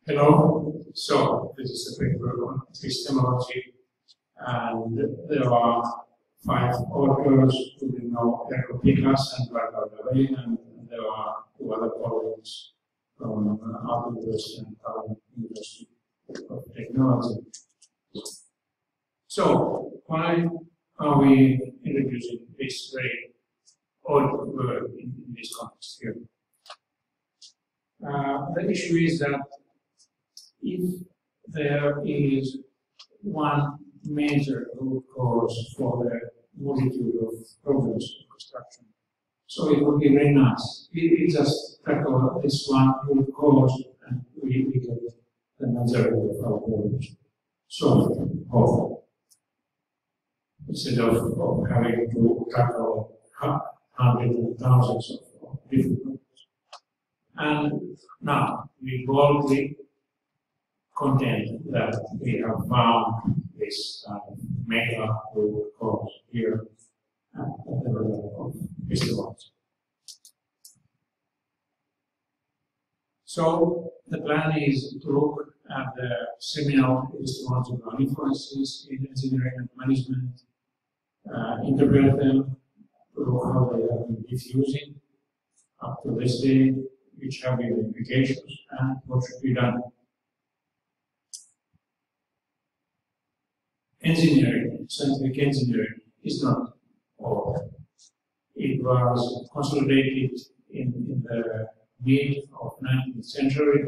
Hello. So this is a paper on epistemology, and there are 5 authors who we know, Erko Pikas and Barbara Levine, and there are 2 other colleagues from Aalto University and Tallinn University of Technology. So why are we introducing this very old word in this context here? The issue is that if there is one major root cause for the multitude of problems of construction, so it would be very nice. We just tackle this one root cause and we get the majority of our problems solved, hopefully. Instead of having to tackle hundreds and thousands of different problems. And now we boldly content that we have found this mega root cause here at the level of epistemology. So the plan is to look at the seminal epistemological influences in engineering and management, interpret them, look how they have been diffusing up to this day, which have been implications, and what should be done. Engineering, scientific engineering, is not old. It was consolidated in the mid of 19th century,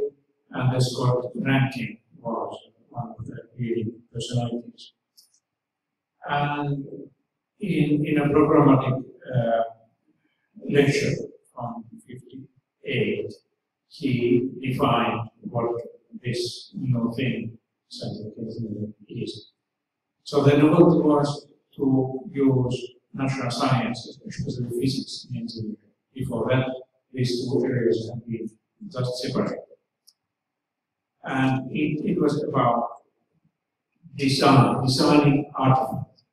and the Scott Rankine was one of the leading personalities. And in a programmatic lecture from 1958, he defined what this new thing, scientific engineering, is. So the novelty was to use natural sciences, especially physics and engineering. Before that, these 2 areas had been just separated. And it was about designing artifacts.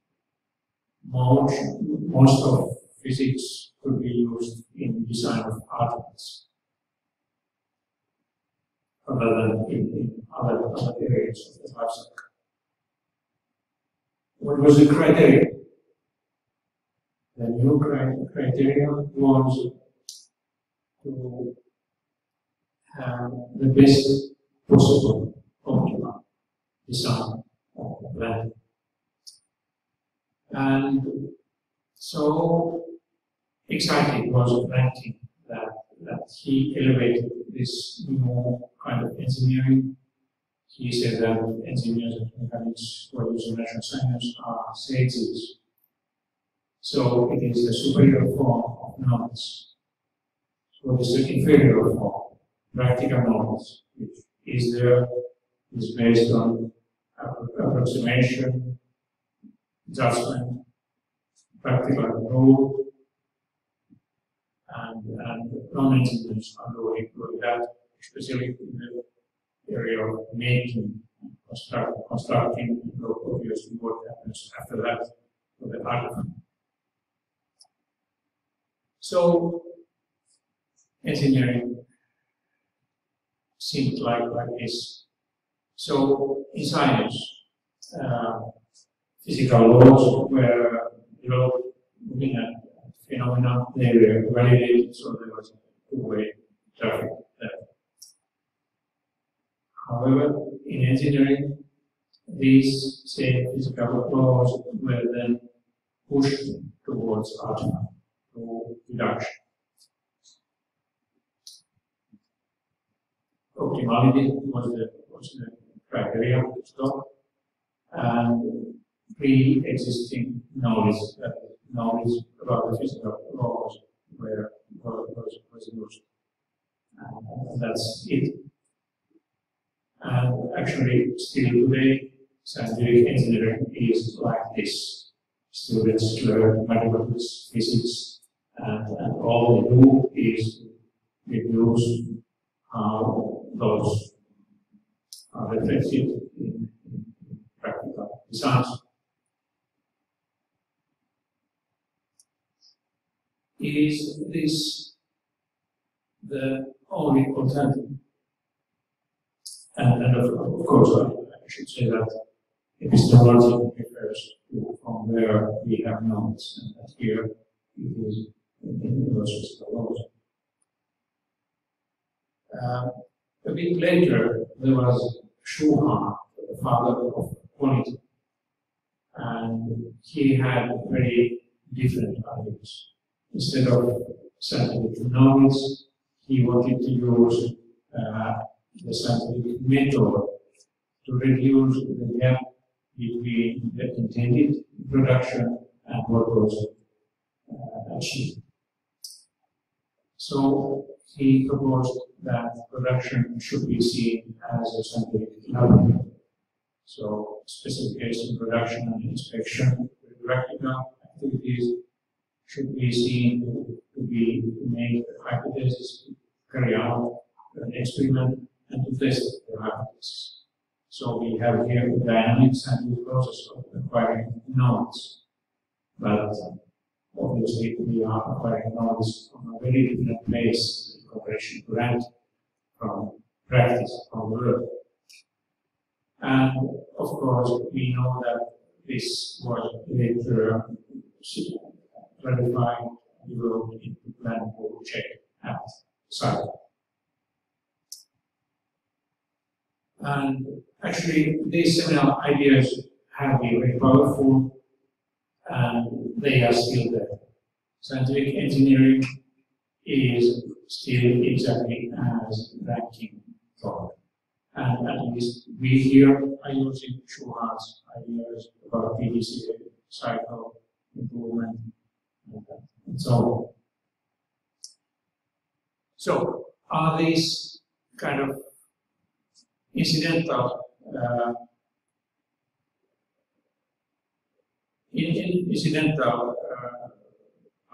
Most of physics could be used in design of artifacts, rather than in other areas of the life cycle. What was the criteria? The new criteria was to have the best possible optimal design of the plan. And so exciting was Rankine that he elevated this new kind of engineering. He said that engineers and mechanics who are using natural science are sages. So it is the superior form of knowledge. So it is the inferior form, practical knowledge, which is there, is based on approximation, judgment, practical rule, and non-engineers are doing that, especially in the area of making, constructing, and obviously what happens after that for the artifact. So engineering seemed like this. So in science, physical laws were developed looking at phenomena, they were validated, so there was a 2-way traffic there. However, in engineering, these same physical laws were then pushed towards artifact, to deduction. Optimality was the criteria to stop, and pre-existing knowledge about the physical laws was used. And that's it. And actually, still today, scientific engineering is like this. Students learn mathematics, physics, and all they do is deduce how those are reflected in practical designs. Is this the only alternative? And of course, I should say that epistemology refers to from where we have knowledge, and that here it is in epistemology. A bit later, there was Shewhart, the father of quality, and he had very different ideas. Instead of scientific knowledge, he wanted to use the scientific method to reduce the gap between the intended production and what was achieved. So he proposed that production should be seen as a scientific laboratory. So specification, production, and inspection with practical activities should be seen to make a hypothesis, to carry out an experiment, and to test the hypothesis. So we have here the dynamic scientific process of acquiring knowledge. But obviously we are acquiring knowledge from a very different place in comparison to that, from practice, from work. And of course, we know that this was later clarified, developed into plan for check at site. And actually, these seminal ideas have been very powerful, and they are still there. Scientific engineering is still exactly as Rankine thought. And at least we here are using Shewhart's ideas about PDCA, cycle, improvement, and so on. So, are these kind of incidental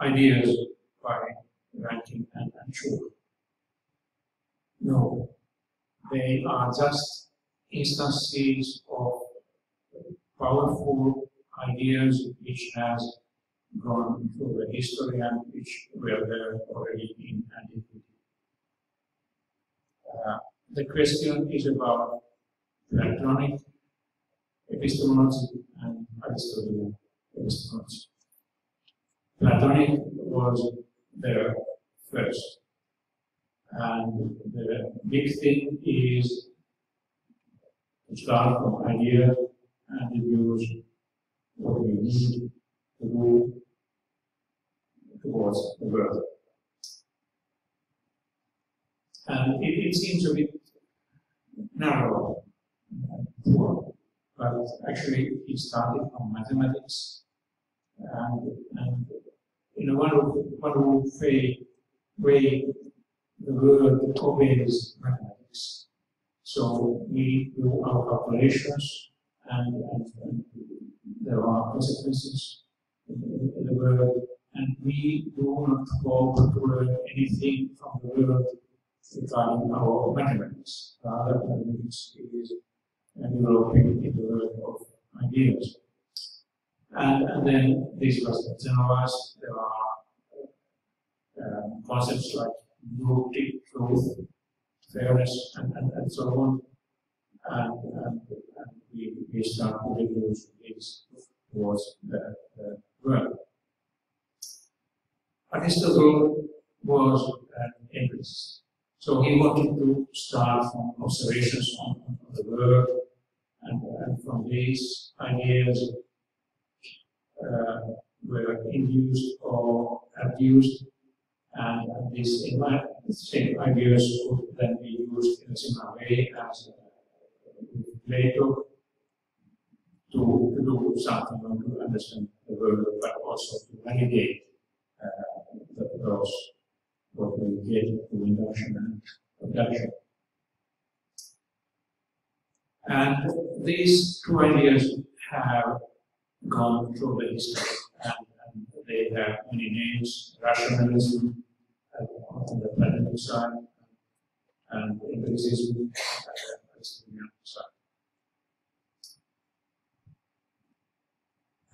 ideas by Rankine and Shewhart? No. They are just instances of powerful ideas which has gone through the history and which were there already in antiquity. The question is about Platonic epistemology and Aristotelian epistemology. Platonic was there first. And the big thing is to start from ideas and deduce what we need to do towards the world. And it seems a bit narrow, poor, but actually it started from mathematics, and in a wonderful way, the world obeys mathematics. So we do our calculations, and there are consequences in the world, and we do not hope to learn anything from the world regarding our mathematics. Rather, mathematics is developing in the world of ideas. And then this was generalized. There are concepts like unity, truth, fairness, and so on. And we start to reduce these towards the world. Aristotle was an empiricist. So he wanted to start from observations on the world, and from these ideas were induced or abused, and these same ideas would then be used in a similar way as Plato to do something to understand the world, but also to validate those what we get through induction and production. And these two ideas have gone through the history, and they have many names: rationalism on the Platonic side, and empiricism on the Aristotelian side.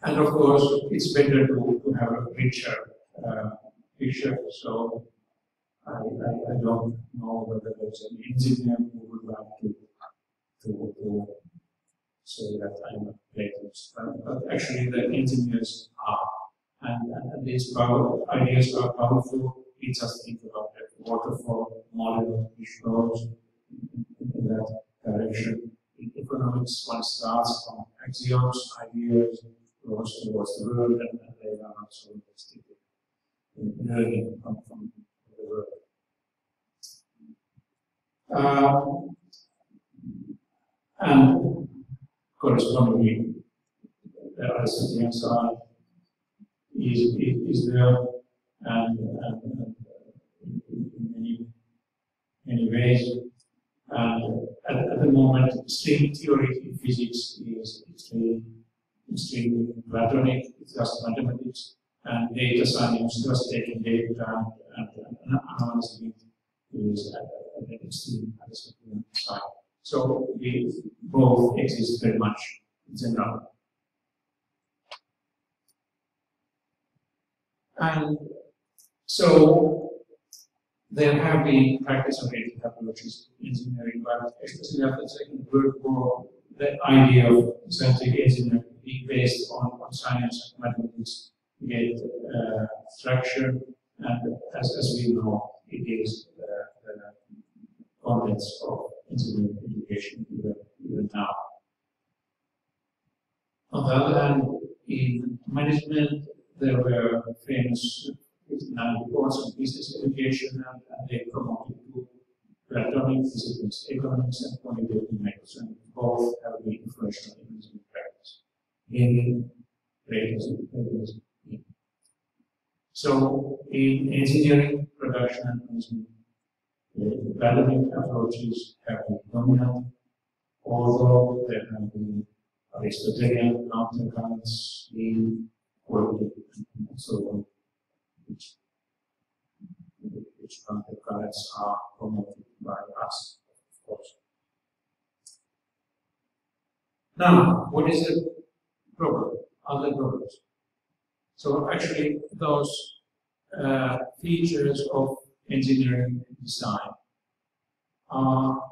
And of course, it's better to have a richer picture. So I don't know whether there's an engineer who would like to to say that I'm a Platonist, but actually the engineers are. And these ideas are powerful. We just think about the waterfall model, which goes in that direction. In economics, one starts from axioms, ideas, goes towards the world, and they are not so interested in learning from the world. And correspondingly, the Aristotelian side is there, and in many ways. And at the moment, string theory in physics is extremely Platonic. It's just mathematics, and data science, just taking data and analyzing it, is at the extreme Aristotelian side. So we both exist very much in general. And so there have been practice-oriented approaches to engineering, but especially after the Second World War, the idea of scientific engineering being based on science and mathematics get traction, and as we know, it is the contents of engineering education even now. On the other hand, in management, there were famous 59 reports on business education, and they promoted to Platonic disciplines, economics and quantitative methods, and both have been influential in management practice. Gaining Platonism. So, in engineering, production, and management, the Platonic approaches have been dominant, although there have been Aristotelian countercurrents being quoted and so on, which countercurrents are promoted by us, of course. Now, what is the problem? Other problems. So actually, those features of engineering design are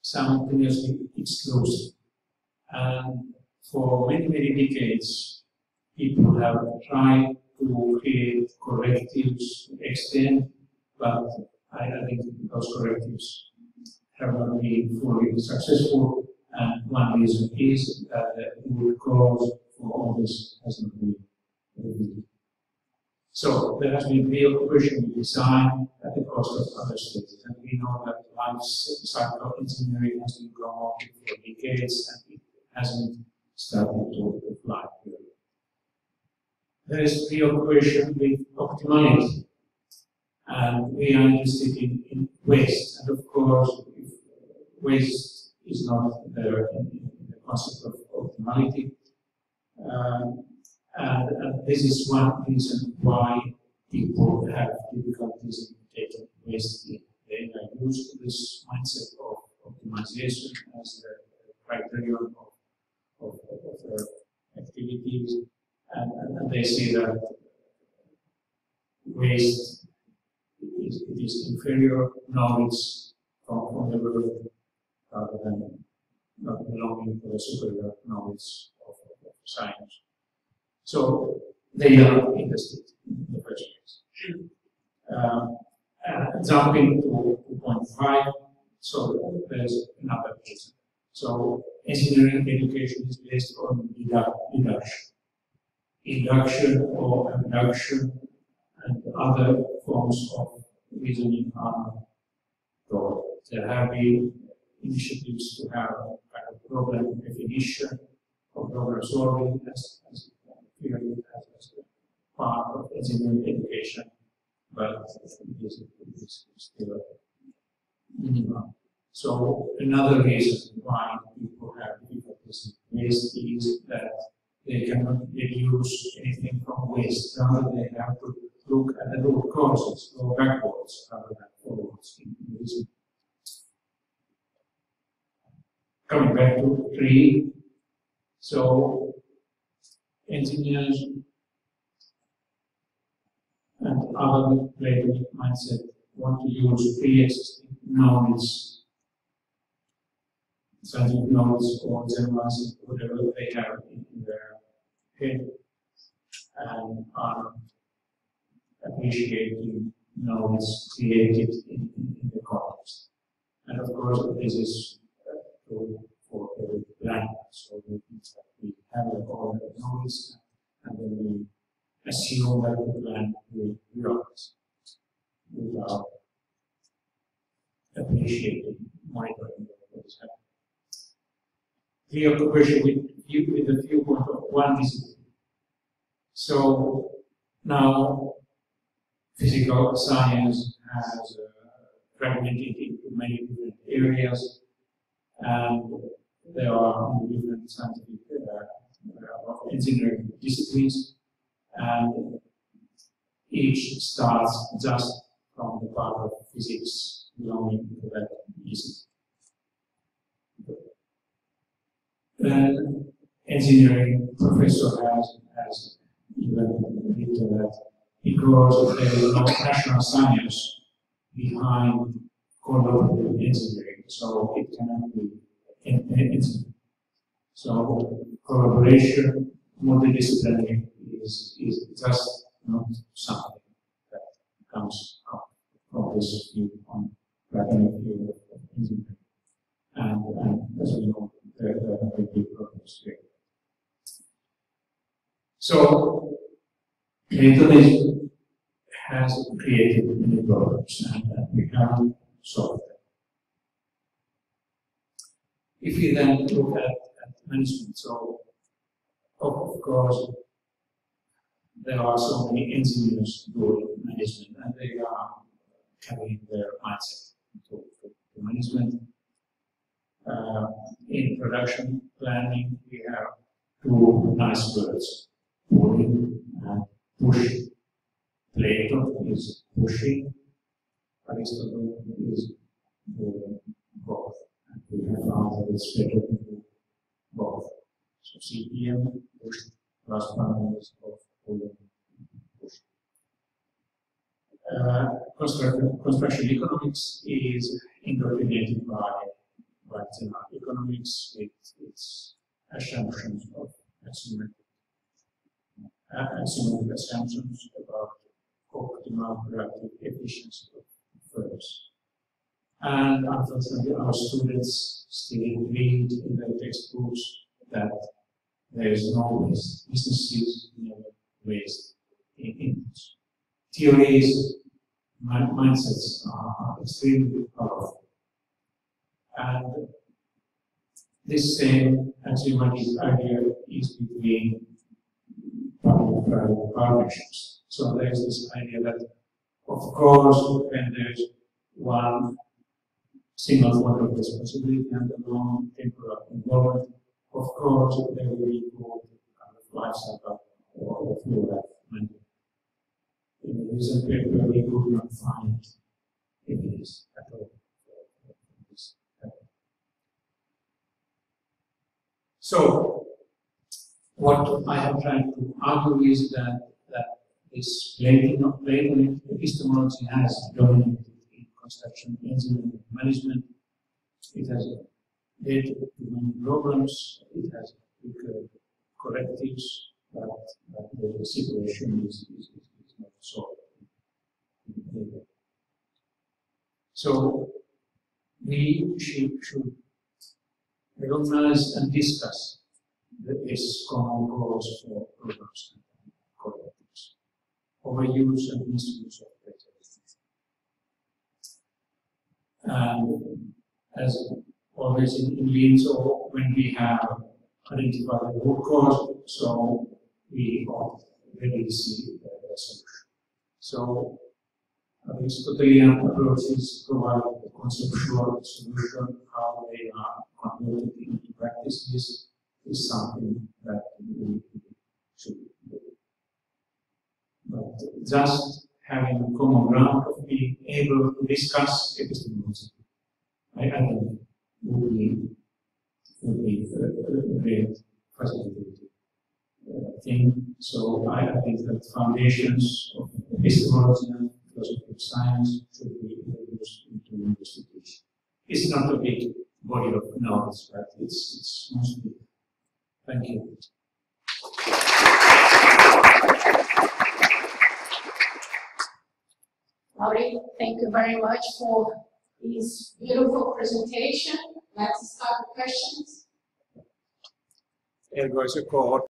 simultaneously exclusive, and for many decades, people have tried to create correctives to extend, but I think those correctives have not been fully successful, and one reason is that the root cause for all this has not been revealed. So there has been real progression in design at the cost of other stages, and we know that life cycle engineering has been promoted for decades, and it hasn't started to fly. There is real question with optimality, and we are interested in waste. And of course, if waste is not there in the concept of optimality, and this is one reason why people have difficulties in taking waste in. They are used to this mindset of optimization as the criterion of their activities. And they see that waste is inferior knowledge from the world rather than not belonging to the superior knowledge of science. So they are interested in the first place. Jumping to point 5, so there's another reason. So engineering education is based on deduction. Induction or abduction and other forms of reasoning are taught. There have been initiatives to have a kind of problem definition or problem solving as part of engineering education, but it is still minimal. So another reason why people have difficulties in waste is that they cannot deduce anything from waste. Rather, they have to look at the root causes, go backwards rather than forwards in reason. Coming back to 3, so engineers and other Platonic mindset want to use pre-existing knowledge scientific knowledge or generalizing whatever they have in their head and are appreciating knowledge created in the context. And of course, this is true for every planet. So we have all the knowledge and then we assume that the planet will realize without appreciating, monitoring what is happening. Here, the question with the viewpoint of one discipline. So now, physical science has fragmented into many different areas, and there are different scientific engineering disciplines, and each starts just from the part of physics belonging to that discipline. Then engineering professor has even written that because there is no national science behind collaborative engineering, so it cannot be engineering. So collaboration, multidisciplinary is just not something that comes up from this view on academic view of engineering. And as we know, there are very big problems here. So Platonism has created many problems, and we haven't solved them. If we then look at management, so of course there are so many engineers doing management, and they are carrying their mindset to management. In production planning, we have two nice words, pulling and pushing. Plato is pushing, Aristotle is doing both. And we have found that it's better to do both. So CPM, push, plus one is both pulling and pushing. Construction economics is indoctrinated by general economics with its assumptions of axiomatic assumptions about optimal productive efficiency of firms. And unfortunately, our students still read in their textbooks that there is no waste. Businesses never waste inputs. Theories, mindsets are extremely powerful. And this same axiomatic idea is between public-private partnerships. So there's this idea that, of course, when there's one single fund of responsibility and a long temporal involvement, of course, there will be both kind of life cycle or full life management. In the recent paper, we could not find evidence at all. So, what I am trying to argue is that this Platonic epistemology has dominated in construction, engineering, management. It has led to many problems. It has incurred correctives, but the situation is not solved. So, we should recognize and discuss this common cause for programs and correctives, overuse and misuse of data. And as always in Lean, so when we have identified the root cause, so we already see the solution. So Aristotelian approaches provide a conceptual solution. How they are converted into practice is something that we should do. But just having a common ground of being able to discuss epistemology, I think would be a great facilitated thing. So I think that foundations of epistemology and philosophy of science should be introduced into universities. It's not a big body of knowledge, but it's mostly. Thank you. Laurie, thank you very much for this beautiful presentation. Let's start the questions. Ergo is a cohort